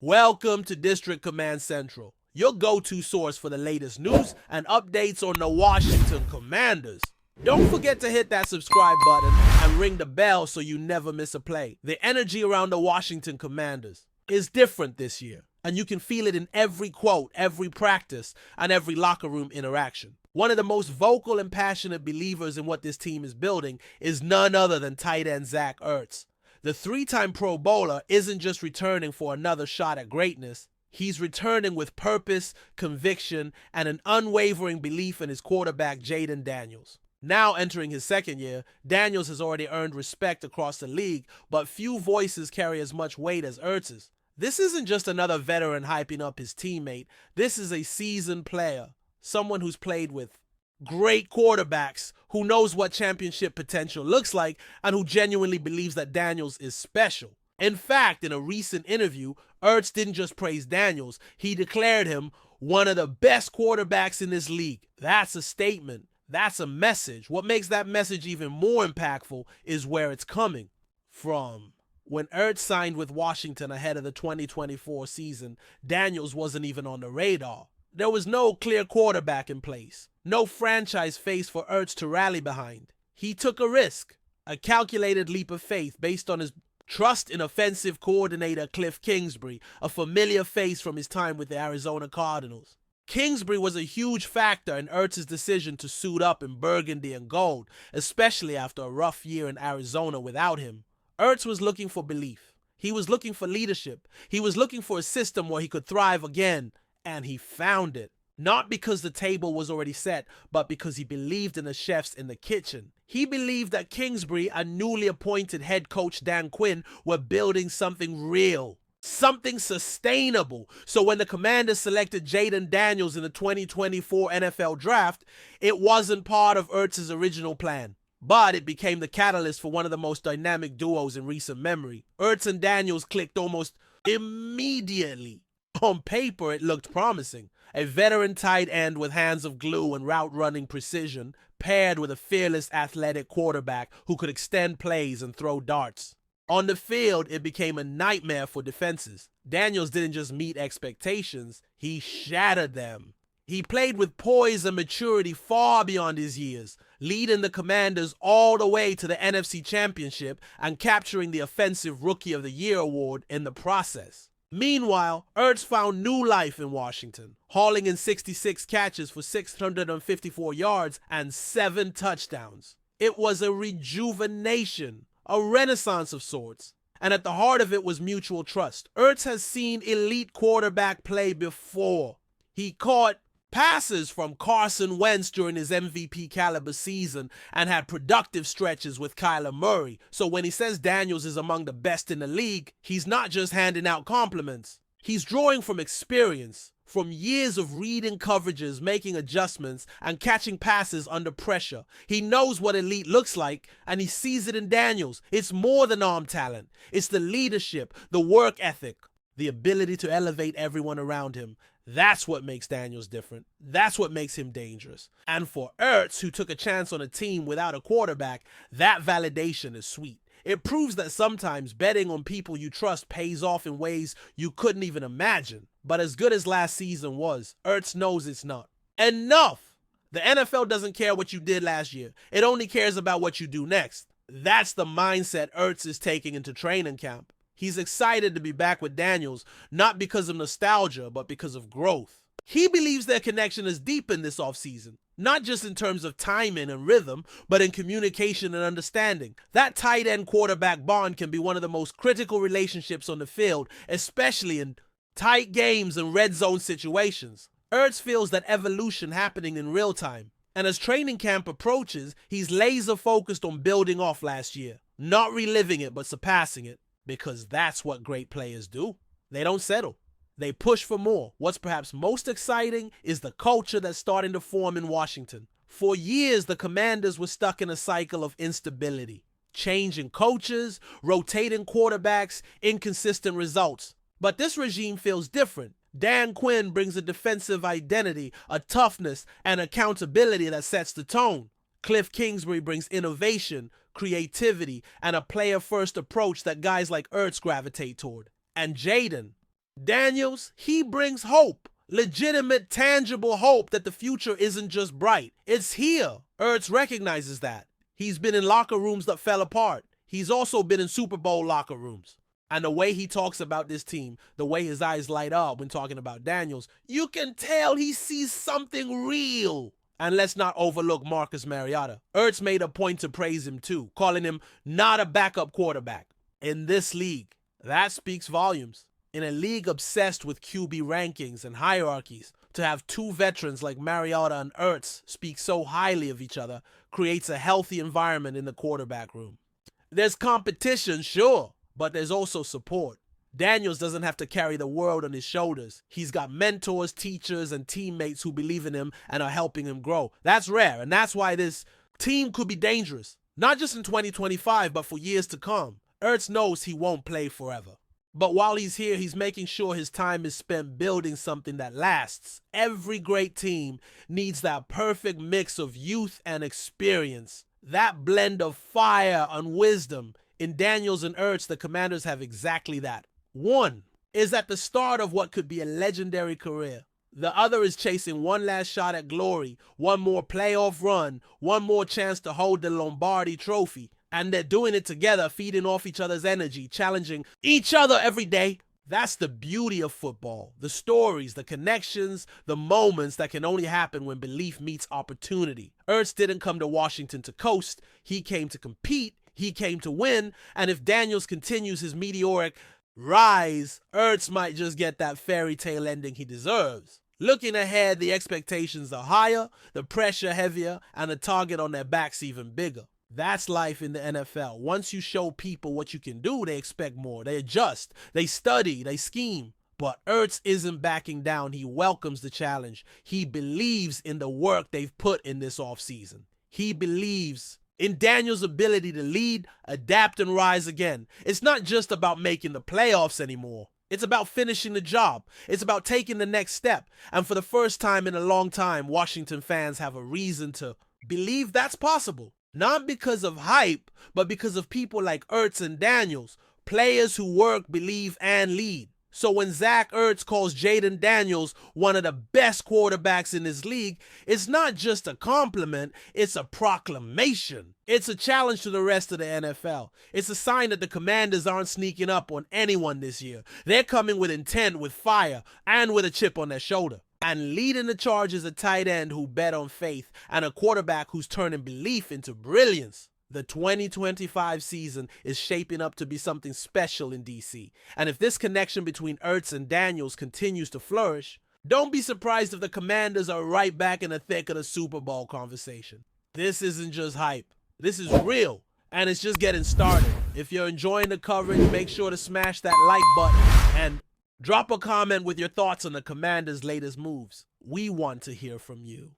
Welcome to District Command Central, your go-to source for the latest news and updates on the Washington Commanders. Don't forget to hit that subscribe button and ring the bell so you never miss a play. The energy around the Washington Commanders is different this year, and you can feel it in every quote, every practice, and every locker room interaction. One of the most vocal and passionate believers in what this team is building is none other than tight end Zach Ertz. The three-time Pro Bowler isn't just returning for another shot at greatness. He's returning with purpose, conviction, and an unwavering belief in his quarterback, Jayden Daniels. Now entering his second year, Daniels has already earned respect across the league, but few voices carry as much weight as Ertz's. This isn't just another veteran hyping up his teammate. This is a seasoned player, someone who's played with great quarterbacks, who knows what championship potential looks like, and who genuinely believes that Daniels is special. In fact, in a recent interview, Ertz didn't just praise Daniels, he declared him one of the best quarterbacks in this league. That's a statement. That's a message. What makes that message even more impactful is where it's coming from. When Ertz signed with Washington ahead of the 2024 season, Daniels wasn't even on the radar. There was no clear quarterback in place, no franchise face for Ertz to rally behind. He took a risk, a calculated leap of faith based on his trust in offensive coordinator Cliff Kingsbury, a familiar face from his time with the Arizona Cardinals. Kingsbury was a huge factor in Ertz's decision to suit up in burgundy and gold, especially after a rough year in Arizona without him. Ertz was looking for belief. He was looking for leadership. He was looking for a system where he could thrive again. And he found it. Not because the table was already set, but because he believed in the chefs in the kitchen. He believed that Kingsbury and newly appointed head coach Dan Quinn were building something real, something sustainable. So when the Commanders selected Jayden Daniels in the 2024 NFL Draft, it wasn't part of Ertz's original plan. But it became the catalyst for one of the most dynamic duos in recent memory. Ertz and Daniels clicked almost immediately. On paper, it looked promising. A veteran tight end with hands of glue and route-running precision, paired with a fearless athletic quarterback who could extend plays and throw darts. On the field, it became a nightmare for defenses. Daniels didn't just meet expectations, he shattered them. He played with poise and maturity far beyond his years, leading the Commanders all the way to the NFC Championship and capturing the Offensive Rookie of the Year award in the process. Meanwhile, Ertz found new life in Washington, hauling in 66 catches for 654 yards and 7 touchdowns. It was a rejuvenation, a renaissance of sorts. And at the heart of it was mutual trust. Ertz has seen elite quarterback play before. He caught passes from Carson Wentz during his MVP caliber season and had productive stretches with Kyler Murray. So when he says Daniels is among the best in the league, he's not just handing out compliments. He's drawing from experience, from years of reading coverages, making adjustments, and catching passes under pressure. He knows what elite looks like, and he sees it in Daniels. It's more than arm talent. It's the leadership, the work ethic, the ability to elevate everyone around him. That's what makes Daniels different. That's what makes him dangerous. And for Ertz, who took a chance on a team without a quarterback, that validation is sweet. It proves that sometimes betting on people you trust pays off in ways you couldn't even imagine. But as good as last season was, Ertz knows it's not. Enough! The NFL doesn't care what you did last year. It only cares about what you do next. That's the mindset Ertz is taking into training camp. He's excited to be back with Daniels, not because of nostalgia, but because of growth. He believes their connection is deepened this offseason, not just in terms of timing and rhythm, but in communication and understanding. That tight end quarterback bond can be one of the most critical relationships on the field, especially in tight games and red zone situations. Ertz feels that evolution happening in real time. And as training camp approaches, he's laser focused on building off last year, not reliving it, but surpassing it. Because that's what great players do. They don't settle. They push for more. What's perhaps most exciting is the culture that's starting to form in Washington. For years, the Commanders were stuck in a cycle of instability. Changing coaches, rotating quarterbacks, inconsistent results. But this regime feels different. Dan Quinn brings a defensive identity, a toughness, and accountability that sets the tone. Cliff Kingsbury brings innovation, creativity, and a player-first approach that guys like Ertz gravitate toward. And Jayden Daniels, he brings hope. Legitimate, tangible hope that the future isn't just bright. It's here. Ertz recognizes that. He's been in locker rooms that fell apart. He's also been in Super Bowl locker rooms. And the way he talks about this team, the way his eyes light up when talking about Daniels, you can tell he sees something real. And let's not overlook Marcus Mariota. Ertz made a point to praise him too, calling him not a backup quarterback. In this league, that speaks volumes. In a league obsessed with QB rankings and hierarchies, to have two veterans like Mariota and Ertz speak so highly of each other creates a healthy environment in the quarterback room. There's competition, sure, but there's also support. Daniels doesn't have to carry the world on his shoulders. He's got mentors, teachers, and teammates who believe in him and are helping him grow. That's rare, and that's why this team could be dangerous. Not just in 2025, but for years to come. Ertz knows he won't play forever. But while he's here, he's making sure his time is spent building something that lasts. Every great team needs that perfect mix of youth and experience. That blend of fire and wisdom. In Daniels and Ertz, the Commanders have exactly that. One is at the start of what could be a legendary career. The other is chasing one last shot at glory, one more playoff run, one more chance to hold the Lombardi trophy. And they're doing it together, feeding off each other's energy, challenging each other every day. That's the beauty of football. The stories, the connections, the moments that can only happen when belief meets opportunity. Ertz didn't come to Washington to coast. He came to compete. He came to win. And if Daniels continues his meteoric rise, Ertz might just get that fairy tale ending he deserves. Looking ahead, the expectations are higher, the pressure heavier, and the target on their backs even bigger. That's life in the NFL. Once you show people what you can do, they expect more. They adjust, they study, they scheme. But Ertz isn't backing down. He welcomes the challenge. He believes in the work they've put in this offseason. He believes in Daniels' ability to lead, adapt, and rise again. It's not just about making the playoffs anymore. It's about finishing the job. It's about taking the next step. And for the first time in a long time, Washington fans have a reason to believe that's possible. Not because of hype, but because of people like Ertz and Daniels, players who work, believe, and lead. So when Zach Ertz calls Jaden Daniels one of the best quarterbacks in this league, it's not just a compliment, it's a proclamation. It's a challenge to the rest of the NFL. It's a sign that the Commanders aren't sneaking up on anyone this year. They're coming with intent, with fire, and with a chip on their shoulder. And leading the charge is a tight end who bet on faith and a quarterback who's turning belief into brilliance. The 2025 season is shaping up to be something special in DC. And if this connection between Ertz and Daniels continues to flourish, don't be surprised if the Commanders are right back in the thick of the Super Bowl conversation. This isn't just hype. This is real. And it's just getting started. If you're enjoying the coverage, make sure to smash that like button and drop a comment with your thoughts on the Commanders' latest moves. We want to hear from you.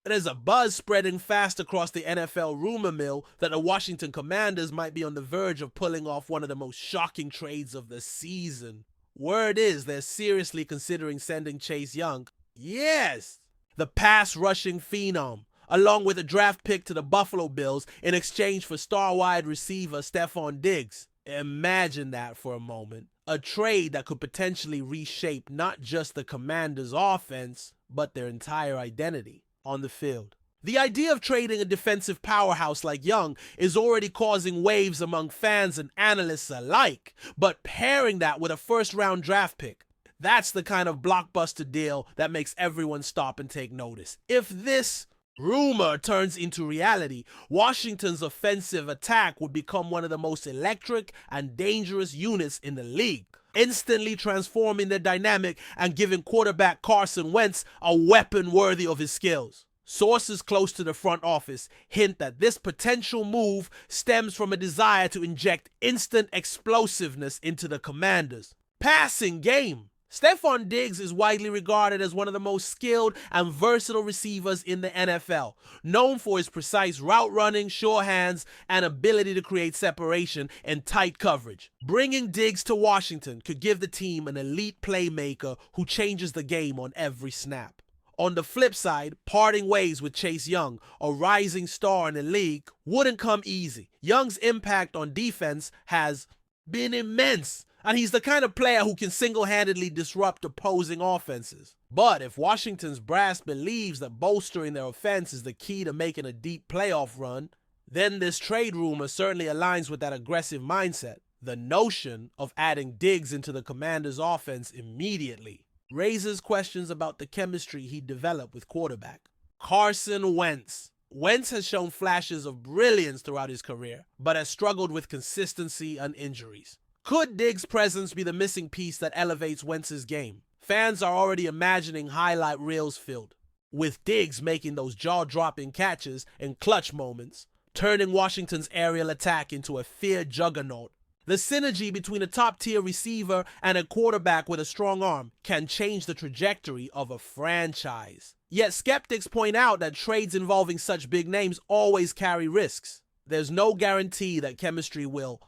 There's a buzz spreading fast across the NFL rumor mill that the Washington Commanders might be on the verge of pulling off one of the most shocking trades of the season. Word is they're seriously considering sending Chase Young, yes, the pass-rushing phenom, along with a draft pick to the Buffalo Bills in exchange for star wide receiver STEFON DIGGS. Imagine that for a moment. A trade that could potentially reshape not just the Commanders' offense, but their entire identity on the field. The idea of trading a defensive powerhouse like Young is already causing waves among fans and analysts alike, but pairing that with a first-round draft pick, that's the kind of blockbuster deal that makes everyone stop and take notice. If this rumor turns into reality, Washington's offensive attack would become one of the most electric and dangerous units in the league, instantly transforming their dynamic and giving quarterback Carson Wentz a weapon worthy of his skills. Sources close to the front office hint that this potential move stems from a desire to inject instant explosiveness into the Commanders' passing game. STEFON DIGGS is widely regarded as one of the most skilled and versatile receivers in the NFL, known for his precise route running, sure hands, and ability to create separation in tight coverage. Bringing DIGGS to Washington could give the team an elite playmaker who changes the game on every snap. On the flip side, parting ways with Chase Young, a rising star in the league, wouldn't come easy. Young's impact on defense has been immense, and he's the kind of player who can single-handedly disrupt opposing offenses. But if Washington's brass believes that bolstering their offense is the key to making a deep playoff run, then this trade rumor certainly aligns with that aggressive mindset. The notion of adding Diggs into the Commanders' offense immediately raises questions about the chemistry he developed with quarterback Carson Wentz. Wentz has shown flashes of brilliance throughout his career, but has struggled with consistency and injuries. Could Diggs' presence be the missing piece that elevates Wentz's game? Fans are already imagining highlight reels filled, with Diggs making those jaw-dropping catches in clutch moments, turning Washington's aerial attack into a feared juggernaut. The synergy between a top-tier receiver and a quarterback with a strong arm can change the trajectory of a franchise. Yet skeptics point out that trades involving such big names always carry risks. There's no guarantee that chemistry will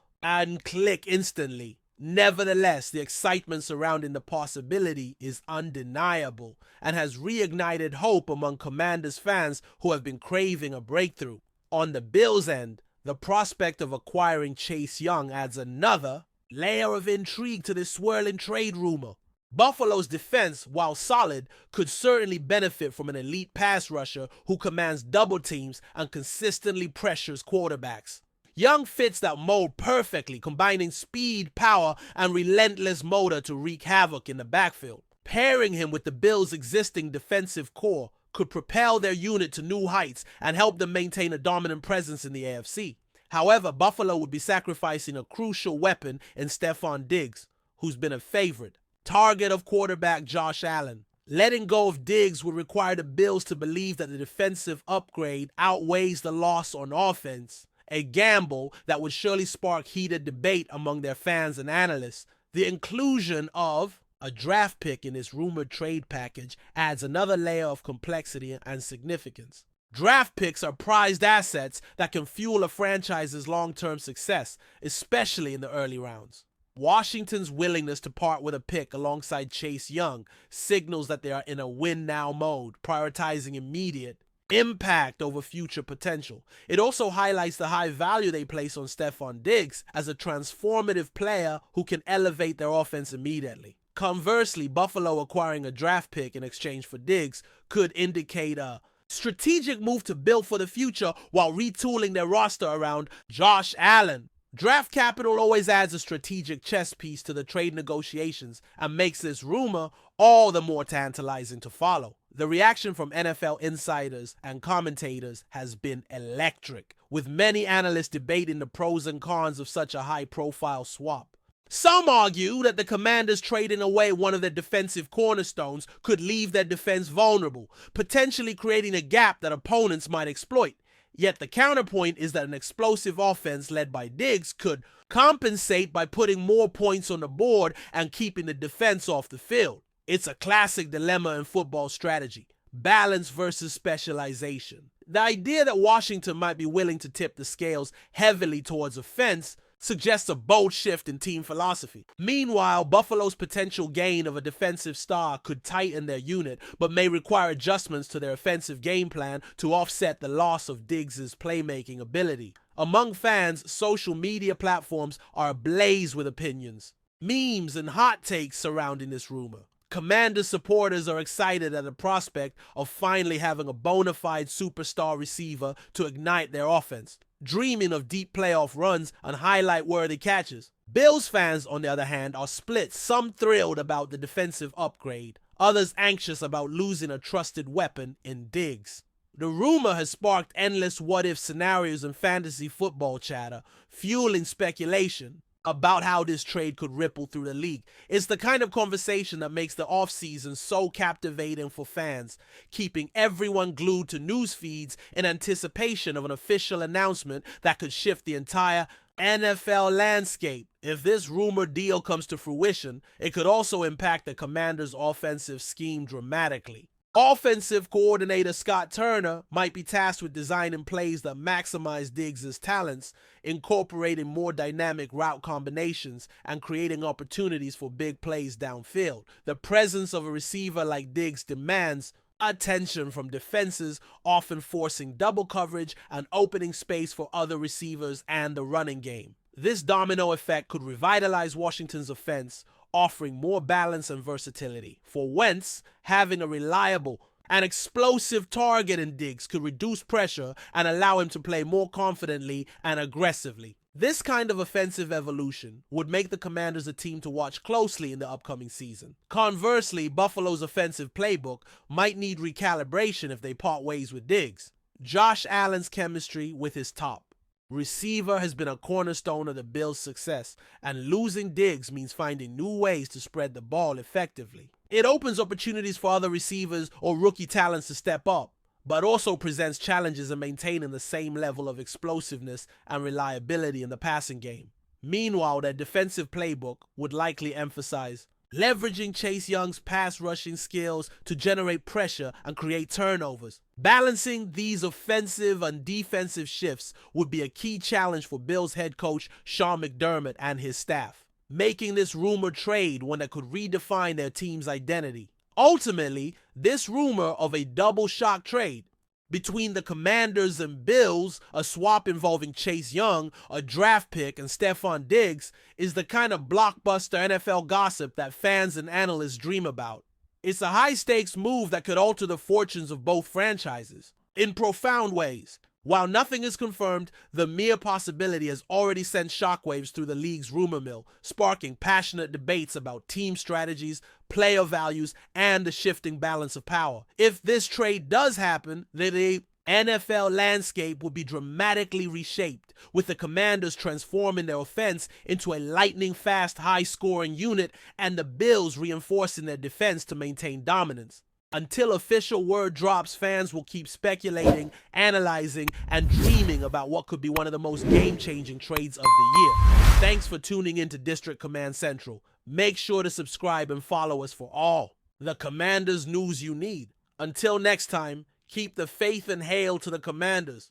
click instantly. Nevertheless, the excitement surrounding the possibility is undeniable and has reignited hope among Commanders fans who have been craving a breakthrough. On the Bills' end, the prospect of acquiring Chase Young adds another layer of intrigue to this swirling trade rumor. Buffalo's defense, while solid, could certainly benefit from an elite pass rusher who commands double teams and consistently pressures quarterbacks. Young fits that mold perfectly, combining speed, power, and relentless motor to wreak havoc in the backfield. Pairing him with the Bills' existing defensive core could propel their unit to new heights and help them maintain a dominant presence in the AFC. However, Buffalo would be sacrificing a crucial weapon in STEFON DIGGS, who's been a favorite, target of quarterback Josh Allen. Letting go of Diggs would require the Bills to believe that the defensive upgrade outweighs the loss on offense, a gamble that would surely spark heated debate among their fans and analysts. The inclusion of a draft pick in this rumored trade package adds another layer of complexity and significance. Draft picks are prized assets that can fuel a franchise's long-term success, especially in the early rounds. Washington's willingness to part with a pick alongside Chase Young signals that they are in a win-now mode, prioritizing immediate impact over future potential. It also highlights the high value they place on STEFON DIGGS as a transformative player who can elevate their offense immediately. Conversely, Buffalo acquiring a draft pick in exchange for Diggs could indicate a strategic move to build for the future while retooling their roster around Josh Allen. Draft capital always adds a strategic chess piece to the trade negotiations and makes this rumor all the more tantalizing to follow. The reaction from NFL insiders and commentators has been electric, with many analysts debating the pros and cons of such a high-profile swap. Some argue that the Commanders trading away one of their defensive cornerstones could leave their defense vulnerable, potentially creating a gap that opponents might exploit. Yet the counterpoint is that an explosive offense led by Diggs could compensate by putting more points on the board and keeping the defense off the field. It's a classic dilemma in football strategy: balance versus specialization. The idea that Washington might be willing to tip the scales heavily towards offense suggests a bold shift in team philosophy. Meanwhile, Buffalo's potential gain of a defensive star could tighten their unit, but may require adjustments to their offensive game plan to offset the loss of Diggs' playmaking ability. Among fans, social media platforms are ablaze with opinions, memes, and hot takes surrounding this rumor. Commander supporters are excited at the prospect of finally having a bona fide superstar receiver to ignite their offense, dreaming of deep playoff runs and highlight-worthy catches. Bills fans, on the other hand, are split, some thrilled about the defensive upgrade, others anxious about losing a trusted weapon in Diggs. The rumor has sparked endless what-if scenarios in fantasy football chatter, fueling speculation about how this trade could ripple through the league. It's the kind of conversation that makes the offseason so captivating for fans, keeping everyone glued to news feeds in anticipation of an official announcement that could shift the entire NFL landscape. If this rumored deal comes to fruition, it could also impact the Commanders' offensive scheme dramatically. Offensive coordinator Scott Turner might be tasked with designing plays that maximize Diggs' talents, incorporating more dynamic route combinations, and creating opportunities for big plays downfield. The presence of a receiver like Diggs demands attention from defenses, often forcing double coverage and opening space for other receivers and the running game. This domino effect could revitalize Washington's offense, offering more balance and versatility. For Wentz, having a reliable and explosive target in Diggs could reduce pressure and allow him to play more confidently and aggressively. This kind of offensive evolution would make the Commanders a team to watch closely in the upcoming season. Conversely, Buffalo's offensive playbook might need recalibration if they part ways with Diggs. Josh Allen's chemistry with his top receiver has been a cornerstone of the Bills' success, and losing Diggs means finding new ways to spread the ball effectively. It opens opportunities for other receivers or rookie talents to step up, but also presents challenges in maintaining the same level of explosiveness and reliability in the passing game. Meanwhile, their defensive playbook would likely emphasize leveraging Chase Young's pass rushing skills to generate pressure and create turnovers. Balancing these offensive and defensive shifts would be a key challenge for Bills head coach Sean McDermott and his staff, making this rumored trade one that could redefine their team's identity. Ultimately, this rumor of a double shock trade between the Commanders and Bills, a swap involving Chase Young, a draft pick, and STEFON DIGGS, is the kind of blockbuster NFL gossip that fans and analysts dream about. It's a high-stakes move that could alter the fortunes of both franchises in profound ways. While nothing is confirmed, the mere possibility has already sent shockwaves through the league's rumor mill, sparking passionate debates about team strategies, player values, and the shifting balance of power. If this trade does happen, the NFL landscape would be dramatically reshaped, with the Commanders transforming their offense into a lightning-fast, high-scoring unit, and the Bills reinforcing their defense to maintain dominance. Until official word drops, fans will keep speculating, analyzing, and dreaming about what could be one of the most game-changing trades of the year. Thanks for tuning in to District Command Central. Make sure to subscribe and follow us for all the Commanders news you need. Until next time, keep the faith and hail to the Commanders.